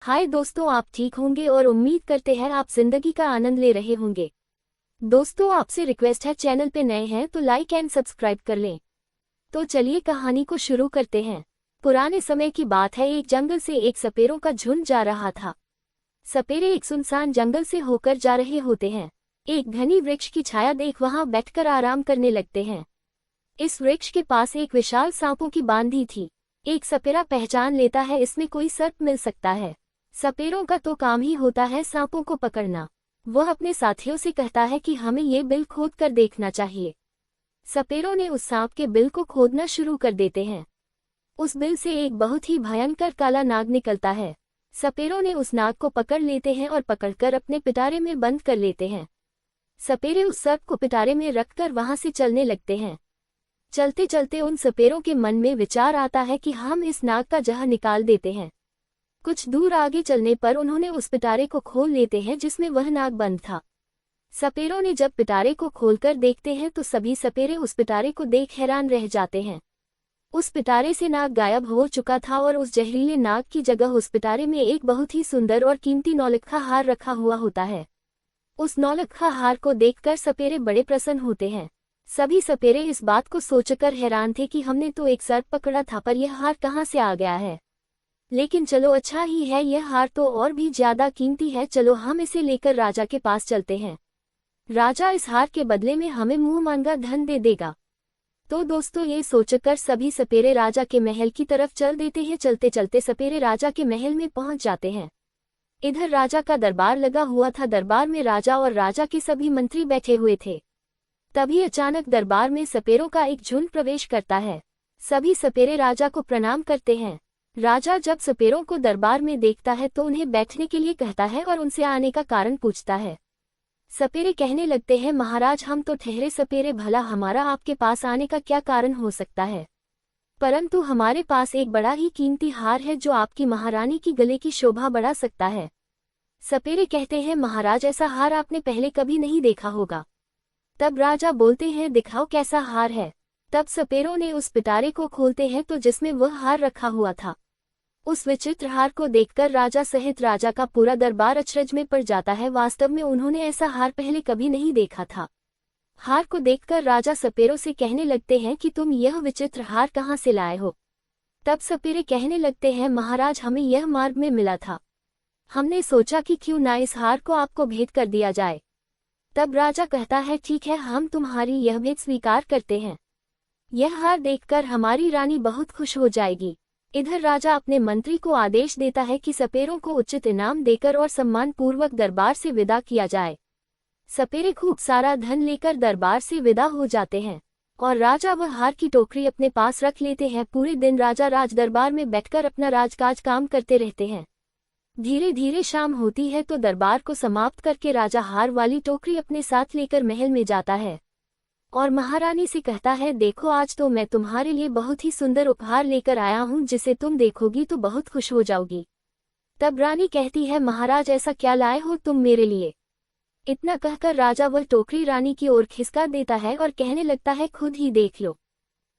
हाय दोस्तों, आप ठीक होंगे और उम्मीद करते हैं आप जिंदगी का आनंद ले रहे होंगे। दोस्तों, आपसे रिक्वेस्ट है, चैनल पे नए हैं तो लाइक एंड सब्सक्राइब कर लें। तो चलिए कहानी को शुरू करते हैं। पुराने समय की बात है, एक जंगल से एक सपेरों का झुंड जा रहा था। सपेरे एक सुनसान जंगल से होकर जा रहे होते हैं। एक घनी वृक्ष की छाया देख वहां बैठकर आराम करने लगते हैं। इस वृक्ष के पास एक विशाल सांपों की बांधी थी। एक सपेरा पहचान लेता है इसमें कोई सर्प मिल सकता है। सपेरों का तो काम ही होता है सांपों को पकड़ना। वह अपने साथियों से कहता है कि हमें ये बिल खोद कर देखना चाहिए। सपेरों ने उस सांप के बिल को खोदना शुरू कर देते हैं। उस बिल से एक बहुत ही भयंकर काला नाग निकलता है। सपेरों ने उस नाग को पकड़ लेते हैं और पकड़कर अपने पिटारे में बंद कर लेते हैं। सपेरे उस सर्प को पिटारे में रखकर वहां से चलने लगते हैं। चलते चलते उन सपेरों के मन में विचार आता है कि हम इस नाग का जहर निकाल देते हैं। कुछ दूर आगे चलने पर उन्होंने उस पिटारे को खोल लेते हैं जिसमें वह नाग बंद था। सपेरों ने जब पिटारे को खोलकर देखते हैं तो सभी सपेरे उस पिटारे को देख हैरान रह जाते हैं। उस पिटारे से नाग गायब हो चुका था और उस जहरीले नाग की जगह उस पिटारे में एक बहुत ही सुंदर और कीमती नौलखा हार रखा हुआ होता है। उस नौलखा हार को देखकर सपेरे बड़े प्रसन्न होते हैं। सभी सपेरे इस बात को सोचकर हैरान थे कि हमने तो एक सर्प पकड़ा था पर यह हार कहाँ से आ गया है। लेकिन चलो अच्छा ही है, यह हार तो और भी ज्यादा कीमती है। चलो हम इसे लेकर राजा के पास चलते हैं। राजा इस हार के बदले में हमें मुंह मांगा धन दे देगा। तो दोस्तों, ये सोचकर सभी सपेरे राजा के महल की तरफ चल देते हैं। चलते चलते सपेरे राजा के महल में पहुंच जाते हैं। इधर राजा का दरबार लगा हुआ था। दरबार में राजा और राजा के सभी मंत्री बैठे हुए थे। तभी अचानक दरबार में सपेरों का एक झुंड प्रवेश करता है। सभी सपेरे राजा को प्रणाम करते हैं। राजा जब सपेरों को दरबार में देखता है तो उन्हें बैठने के लिए कहता है और उनसे आने का कारण पूछता है। सपेरे कहने लगते हैं, महाराज हम तो ठहरे सपेरे, भला हमारा आपके पास आने का क्या कारण हो सकता है। परंतु हमारे पास एक बड़ा ही कीमती हार है जो आपकी महारानी की गले की शोभा बढ़ा सकता है। सपेरे कहते हैं, महाराज ऐसा हार आपने पहले कभी नहीं देखा होगा। तब राजा बोलते हैं, दिखाओ कैसा हार है। तब सपेरों ने उस पिटारे को खोलते हैं तो जिसमें वह हार रखा हुआ था। उस विचित्र हार को देखकर राजा सहित राजा का पूरा दरबार अचरज में पड़ जाता है। वास्तव में उन्होंने ऐसा हार पहले कभी नहीं देखा था। हार को देखकर राजा सपेरों से कहने लगते हैं कि तुम यह विचित्र हार कहाँ से लाए हो। तब सपेरे कहने लगते हैं, महाराज हमें यह मार्ग में मिला था। हमने सोचा कि क्यों ना इस हार को आपको भेंट कर दिया जाए। तब राजा कहता है, ठीक है, हम तुम्हारी यह भेंट स्वीकार करते हैं। यह हार देखकर हमारी रानी बहुत खुश हो जाएगी। इधर राजा अपने मंत्री को आदेश देता है कि सपेरों को उचित इनाम देकर और सम्मान पूर्वक दरबार से विदा किया जाए। सपेरे खूब सारा धन लेकर दरबार से विदा हो जाते हैं और राजा वह हार की टोकरी अपने पास रख लेते हैं। पूरे दिन राजा राज दरबार में बैठकर अपना राजकाज काम करते रहते हैं। धीरे धीरे शाम होती है तो दरबार को समाप्त करके राजा हार वाली टोकरी अपने साथ लेकर महल में जाता है और महारानी से कहता है, देखो आज तो मैं तुम्हारे लिए बहुत ही सुंदर उपहार लेकर आया हूँ जिसे तुम देखोगी तो बहुत खुश हो जाओगी। तब रानी कहती है, महाराज ऐसा क्या लाए हो तुम मेरे लिए। इतना कहकर राजा वह टोकरी रानी की ओर खिसका देता है और कहने लगता है, खुद ही देख लो।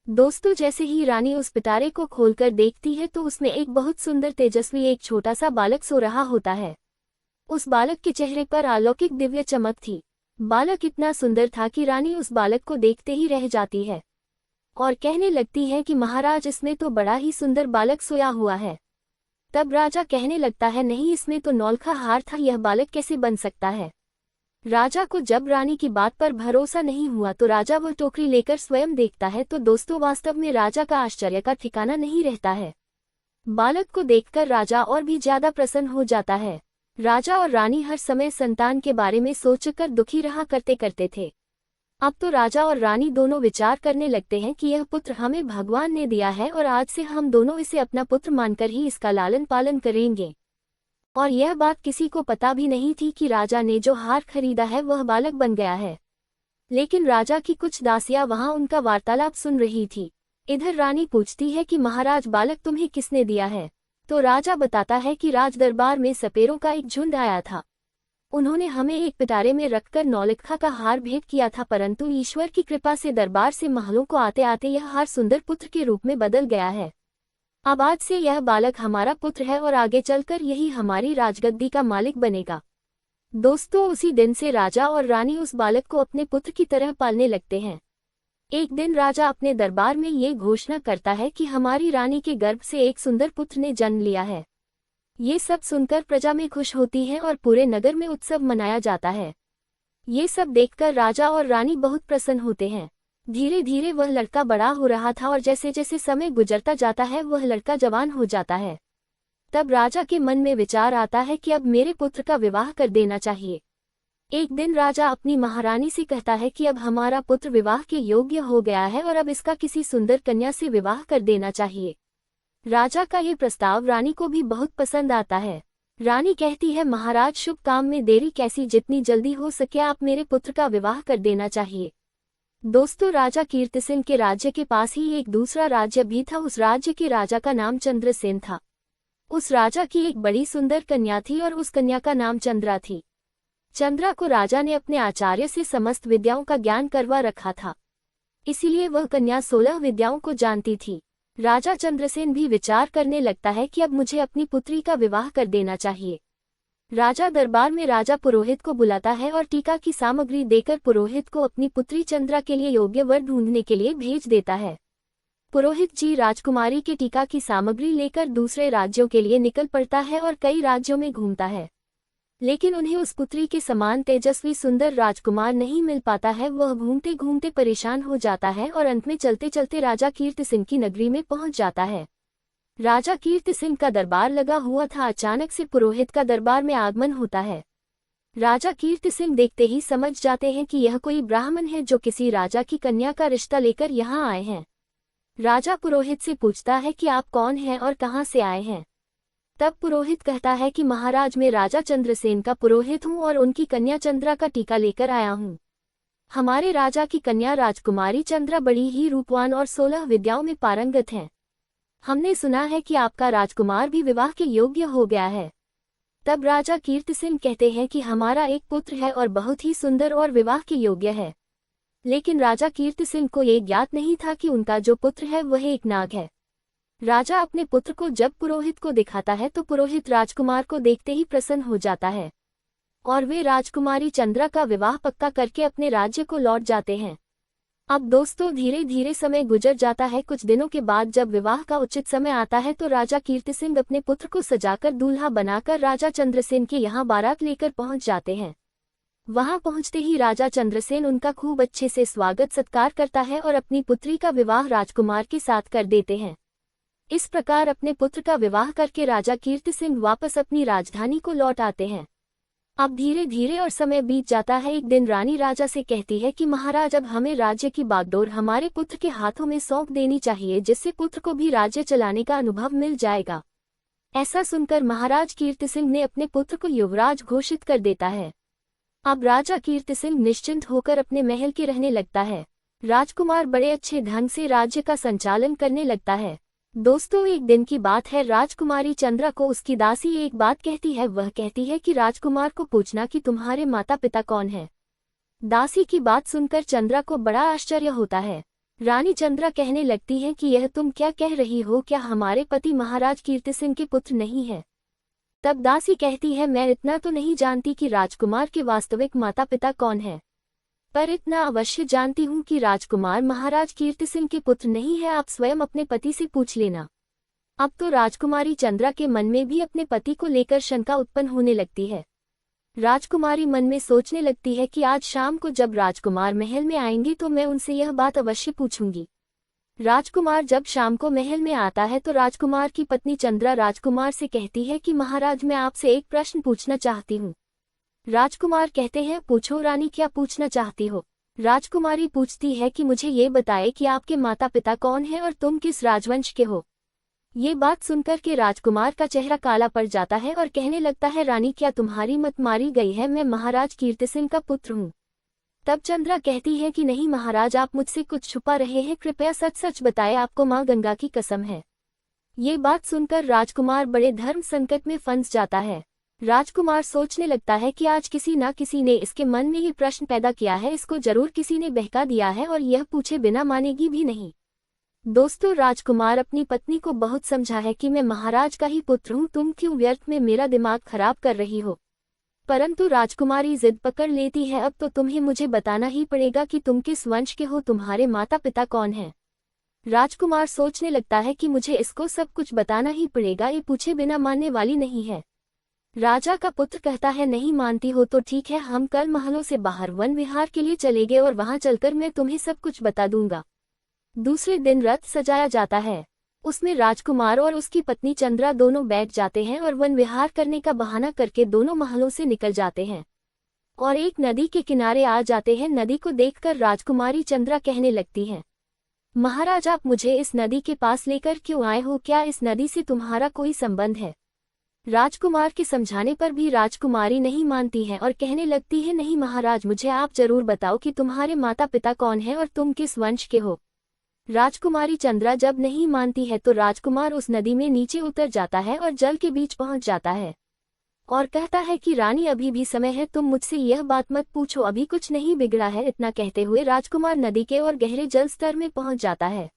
दोस्तों, जैसे ही रानी उस पिटारे को खोलकर देखती है तो उसमें एक बहुत सुंदर तेजस्वी एक छोटा सा बालक सो रहा होता है। उस बालक के चेहरे पर अलौकिक दिव्य चमक थी। बालक इतना सुंदर था कि रानी उस बालक को देखते ही रह जाती है और कहने लगती है कि महाराज इसमें तो बड़ा ही सुंदर बालक सोया हुआ है। तब राजा कहने लगता है, नहीं, इसमें तो नौलखा हार था, यह बालक कैसे बन सकता है। राजा को जब रानी की बात पर भरोसा नहीं हुआ तो राजा वह टोकरी लेकर स्वयं देखता है तो दोस्तों, वास्तव में राजा का आश्चर्य का ठिकाना नहीं रहता है। बालक को देखकर राजा और भी ज्यादा प्रसन्न हो जाता है। राजा और रानी हर समय संतान के बारे में सोचकर दुखी रहा करते थे। अब तो राजा और रानी दोनों विचार करने लगते हैं कि यह पुत्र हमें भगवान ने दिया है और आज से हम दोनों इसे अपना पुत्र मानकर ही इसका लालन पालन करेंगे। और यह बात किसी को पता भी नहीं थी कि राजा ने जो हार खरीदा है वह बालक बन गया है। लेकिन राजा की कुछ दासियां वहां उनका वार्तालाप सुन रही थी। इधर रानी पूछती है कि महाराज बालक तुम्हें किसने दिया है। तो राजा बताता है कि राज दरबार में सपेरों का एक झुंड आया था। उन्होंने हमें एक पिटारे में रखकर नौलखा का हार भेंट किया था, परंतु ईश्वर की कृपा से दरबार से महलों को आते आते यह हार सुंदर पुत्र के रूप में बदल गया है। अब आज से यह बालक हमारा पुत्र है और आगे चलकर यही हमारी राजगद्दी का मालिक बनेगा। दोस्तों, उसी दिन से राजा और रानी उस बालक को अपने पुत्र की तरह पालने लगते हैं। एक दिन राजा अपने दरबार में ये घोषणा करता है कि हमारी रानी के गर्भ से एक सुंदर पुत्र ने जन्म लिया है। ये सब सुनकर प्रजा में खुश होती है और पूरे नगर में उत्सव मनाया जाता है। ये सब देखकर राजा और रानी बहुत प्रसन्न होते हैं। धीरे धीरे वह लड़का बड़ा हो रहा था और जैसे जैसे समय गुजरता जाता है वह लड़का जवान हो जाता है। तब राजा के मन में विचार आता है कि अब मेरे पुत्र का विवाह कर देना चाहिए। एक दिन राजा अपनी महारानी से कहता है कि अब हमारा पुत्र विवाह के योग्य हो गया है और अब इसका किसी सुंदर कन्या से विवाह कर देना चाहिए। राजा का ये प्रस्ताव रानी को भी बहुत पसंद आता है। रानी कहती है, महाराज, शुभ काम में देरी कैसी, जितनी जल्दी हो सके आप मेरे पुत्र का विवाह कर देना चाहिए। दोस्तों, राजा कीर्तिसेन के राज्य के पास ही एक दूसरा राज्य भी था। उस राज्य के राजा का नाम चंद्रसेन था। उस राजा की एक बड़ी सुंदर कन्या थी और उस कन्या का नाम चंद्रा थी। चंद्रा को राजा ने अपने आचार्य से समस्त विद्याओं का ज्ञान करवा रखा था, इसीलिए वह कन्या 16 विद्याओं को जानती थी। राजा चंद्रसेन भी विचार करने लगता है कि अब मुझे अपनी पुत्री का विवाह कर देना चाहिए। राजा दरबार में राजा पुरोहित को बुलाता है और टीका की सामग्री देकर पुरोहित को अपनी पुत्री चंद्रा के लिए योग्य वर ढूंढने के लिए भेज देता है। पुरोहित जी राजकुमारी के टीका की सामग्री लेकर दूसरे राज्यों के लिए निकल पड़ता है और कई राज्यों में घूमता है, लेकिन उन्हें उस पुत्री के समान तेजस्वी सुंदर राजकुमार नहीं मिल पाता है। वह घूमते घूमते परेशान हो जाता है और अंत में चलते चलते राजा कीर्तिसिंह की नगरी में पहुंच जाता है। राजा कीर्तिसिंह का दरबार लगा हुआ था। अचानक से पुरोहित का दरबार में आगमन होता है। राजा कीर्तिसिंह देखते ही समझ जाते हैं कि यह कोई ब्राह्मण है जो किसी राजा की कन्या का रिश्ता लेकर यहाँ आए हैं। राजा पुरोहित से पूछता है कि आप कौन हैं और कहाँ से आए हैं। तब पुरोहित कहता है कि महाराज, मैं राजा चंद्रसेन का पुरोहित हूँ और उनकी कन्या चंद्रा का टीका लेकर आया हूँ। हमारे राजा की कन्या राजकुमारी चंद्रा बड़ी ही रूपवान और 16 विद्याओं में पारंगत है। हमने सुना है कि आपका राजकुमार भी विवाह के योग्य हो गया है। तब राजा कीर्तिसेन कहते हैं कि हमारा एक पुत्र है और बहुत ही सुंदर और विवाह के योग्य है। लेकिन राजा कीर्तिसेन को ये ज्ञात नहीं था कि उनका जो पुत्र है वह एक नाग है। राजा अपने पुत्र को जब पुरोहित को दिखाता है तो पुरोहित राजकुमार को देखते ही प्रसन्न हो जाता है और वे राजकुमारी चंद्रा का विवाह पक्का करके अपने राज्य को लौट जाते हैं। अब दोस्तों, धीरे धीरे समय गुजर जाता है। कुछ दिनों के बाद जब विवाह का उचित समय आता है तो राजा कीर्तिसिंह अपने पुत्र को सजाकर दूल्हा बनाकर राजा चंद्रसेन के यहाँ बारात लेकर पहुंच जाते हैं। वहां पहुंचते ही राजा चंद्रसेन उनका खूब अच्छे से स्वागत सत्कार करता है और अपनी पुत्री का विवाह राजकुमार के साथ कर देते हैं। इस प्रकार अपने पुत्र का विवाह करके राजा कीर्तिसिंह वापस अपनी राजधानी को लौट आते हैं। अब धीरे धीरे और समय बीत जाता है। एक दिन रानी राजा से कहती है कि महाराज, अब हमें राज्य की बागडोर हमारे पुत्र के हाथों में सौंप देनी चाहिए, जिससे पुत्र को भी राज्य चलाने का अनुभव मिल जाएगा। ऐसा सुनकर महाराज कीर्तिसिंह ने अपने पुत्र को युवराज घोषित कर देता है। अब राजा कीर्तिसिंह निश्चिंत होकर अपने महल के रहने लगता है। राजकुमार बड़े अच्छे ढंग से राज्य का संचालन करने लगता है। दोस्तों, एक दिन की बात है। राजकुमारी चंद्रा को उसकी दासी एक बात कहती है। वह कहती है कि राजकुमार को पूछना कि तुम्हारे माता पिता कौन है। दासी की बात सुनकर चंद्रा को बड़ा आश्चर्य होता है। रानी चंद्रा कहने लगती है कि यह तुम क्या कह रही हो, क्या हमारे पति महाराज कीर्तिसिंह के पुत्र नहीं है। तब दासी कहती है, मैं इतना तो नहीं जानती कि राजकुमार के वास्तविक माता पिता कौन है, पर इतना अवश्य जानती हूँ कि राजकुमार महाराज कीर्तिसिंह के पुत्र नहीं है। आप स्वयं अपने पति से पूछ लेना। अब तो राजकुमारी चंद्रा के मन में भी अपने पति को लेकर शंका उत्पन्न होने लगती है। राजकुमारी मन में सोचने लगती है कि आज शाम को जब राजकुमार महल में आएंगे तो मैं उनसे यह बात अवश्य पूछूंगी। राजकुमार जब शाम को महल में आता है तो राजकुमार की पत्नी चंद्रा राजकुमार से कहती है कि महाराज, मैं आपसे एक प्रश्न पूछना चाहती हूँ। राजकुमार कहते हैं, पूछो रानी, क्या पूछना चाहती हो। राजकुमारी पूछती है कि मुझे ये बताए कि आपके माता पिता कौन हैं और तुम किस राजवंश के हो। ये बात सुनकर के राजकुमार का चेहरा काला पड़ जाता है और कहने लगता है, रानी, क्या तुम्हारी मत मारी गई है। मैं महाराज कीर्तिसिंह का पुत्र हूँ। तब चंद्रा कहती है कि नहीं महाराज, आप मुझसे कुछ छुपा रहे हैं, कृपया सच सच बताएं, आपको माँ गंगा की कसम है। ये बात सुनकर राजकुमार बड़े धर्म संकट में फंस जाता है। राजकुमार सोचने लगता है कि आज किसी न किसी ने इसके मन में ये प्रश्न पैदा किया है, इसको जरूर किसी ने बहका दिया है और यह पूछे बिना मानेगी भी नहीं। दोस्तों, राजकुमार अपनी पत्नी को बहुत समझा है कि मैं महाराज का ही पुत्र हूँ, तुम क्यों व्यर्थ में मेरा दिमाग खराब कर रही हो। परंतु राजकुमारी जिद पकड़ लेती है, अब तो तुम्हें मुझे बताना ही पड़ेगा कि तुम किस वंश के हो, तुम्हारे माता पिता कौन हैं। राजकुमार सोचने लगता है कि मुझे इसको सब कुछ बताना ही पड़ेगा, ये पूछे बिना मानने वाली नहीं है। राजा का पुत्र कहता है, नहीं मानती हो तो ठीक है, हम कल महलों से बाहर वन विहार के लिए चलेंगे और वहां चलकर मैं तुम्हें सब कुछ बता दूंगा। दूसरे दिन रथ सजाया जाता है। उसमें राजकुमार और उसकी पत्नी चंद्रा दोनों बैठ जाते हैं और वन विहार करने का बहाना करके दोनों महलों से निकल जाते हैं और एक नदी के किनारे आ जाते हैं। नदी को देखकर राजकुमारी चंद्रा कहने लगती है, महाराज, आप मुझे इस नदी के पास लेकर क्यों आए हो, क्या इस नदी से तुम्हारा कोई संबंध है। राजकुमार के समझाने पर भी राजकुमारी नहीं मानती है और कहने लगती है, नहीं महाराज, मुझे आप जरूर बताओ कि तुम्हारे माता पिता कौन है और तुम किस वंश के हो। राजकुमारी चंद्रा जब नहीं मानती है तो राजकुमार उस नदी में नीचे उतर जाता है और जल के बीच पहुंच जाता है और कहता है कि रानी, अभी भी समय है, तुम मुझसे यह बात मत पूछो, अभी कुछ नहीं बिगड़ा है। इतना कहते हुए राजकुमार नदी के और गहरे जल स्तर में पहुंच जाता है।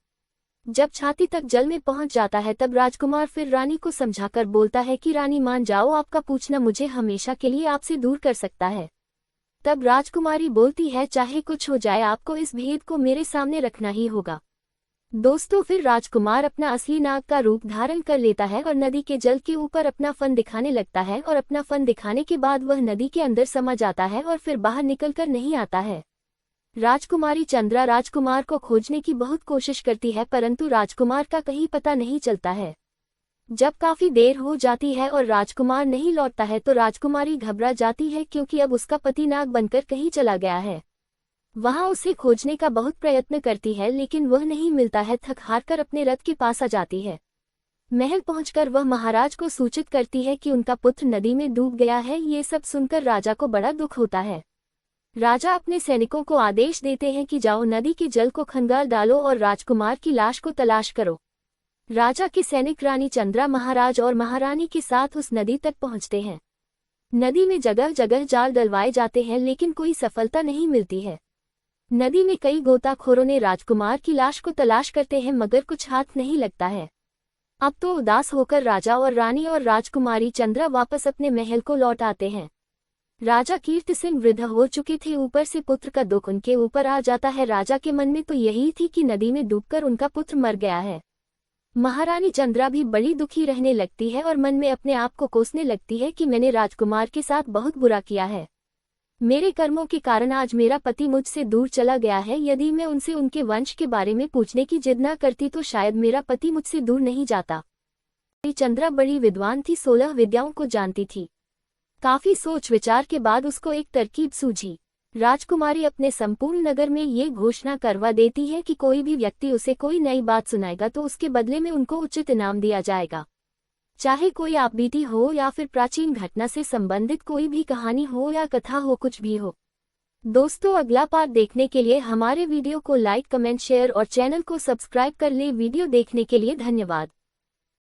जब छाती तक जल में पहुंच जाता है तब राजकुमार फिर रानी को समझाकर बोलता है कि रानी मान जाओ, आपका पूछना मुझे हमेशा के लिए आपसे दूर कर सकता है। तब राजकुमारी बोलती है, चाहे कुछ हो जाए, आपको इस भेद को मेरे सामने रखना ही होगा। दोस्तों, फिर राजकुमार अपना असली नाग का रूप धारण कर लेता है और नदी के जल के ऊपर अपना फन दिखाने लगता है और अपना फन दिखाने के बाद वह नदी के अंदर समा जाता है और फिर बाहर निकलकर नहीं आता है। राजकुमारी चंद्रा राजकुमार को खोजने की बहुत कोशिश करती है, परंतु राजकुमार का कहीं पता नहीं चलता है। जब काफी देर हो जाती है और राजकुमार नहीं लौटता है तो राजकुमारी घबरा जाती है, क्योंकि अब उसका पति नाग बनकर कहीं चला गया है। वहां उसे खोजने का बहुत प्रयत्न करती है, लेकिन वह नहीं मिलता है। थक हारकर अपने रथ के पास आ जाती है। महल पहुंचकर वह महाराज को सूचित करती है कि उनका पुत्र नदी में डूब गया है। ये सब सुनकर राजा को बड़ा दुख होता है। राजा अपने सैनिकों को आदेश देते हैं कि जाओ, नदी के जल को खंगाल डालो और राजकुमार की लाश को तलाश करो। राजा के सैनिक रानी चंद्रा महाराज और महारानी के साथ उस नदी तक पहुंचते हैं। नदी में जगह जगह जाल डलवाए जाते हैं, लेकिन कोई सफलता नहीं मिलती है। नदी में कई गोताखोरों ने राजकुमार की लाश को तलाश करते हैं, मगर कुछ हाथ नहीं लगता है। अब तो उदास होकर राजा और रानी और राजकुमारी चंद्रा वापस अपने महल को लौट आते हैं। राजा कीर्ति सिंह वृद्ध हो चुके थे, ऊपर से पुत्र का दुख उनके ऊपर आ जाता है। राजा के मन में तो यही थी कि नदी में डूबकर उनका पुत्र मर गया है। महारानी चंद्रा भी बड़ी दुखी रहने लगती है और मन में अपने आप को कोसने लगती है कि मैंने राजकुमार के साथ बहुत बुरा किया है। मेरे कर्मों के कारण आज मेरा पति मुझसे दूर चला गया है। यदि मैं उनसे उनके वंश के बारे में पूछने की जिद न करती तो शायद मेरा पति मुझसे दूर नहीं जाता। चंद्रा बड़ी विद्वान थी, 16 विद्याओं को जानती थी। काफी सोच विचार के बाद उसको एक तरकीब सूझी। राजकुमारी अपने संपूर्ण नगर में ये घोषणा करवा देती है कि कोई भी व्यक्ति उसे कोई नई बात सुनाएगा तो उसके बदले में उनको उचित इनाम दिया जाएगा। चाहे कोई आपबीती हो या फिर प्राचीन घटना से संबंधित कोई भी कहानी हो या कथा हो, कुछ भी हो। दोस्तों, अगला पार्ट देखने के लिए हमारे वीडियो को लाइक, कमेंट, शेयर और चैनल को सब्सक्राइब कर ले। वीडियो देखने के लिए धन्यवाद।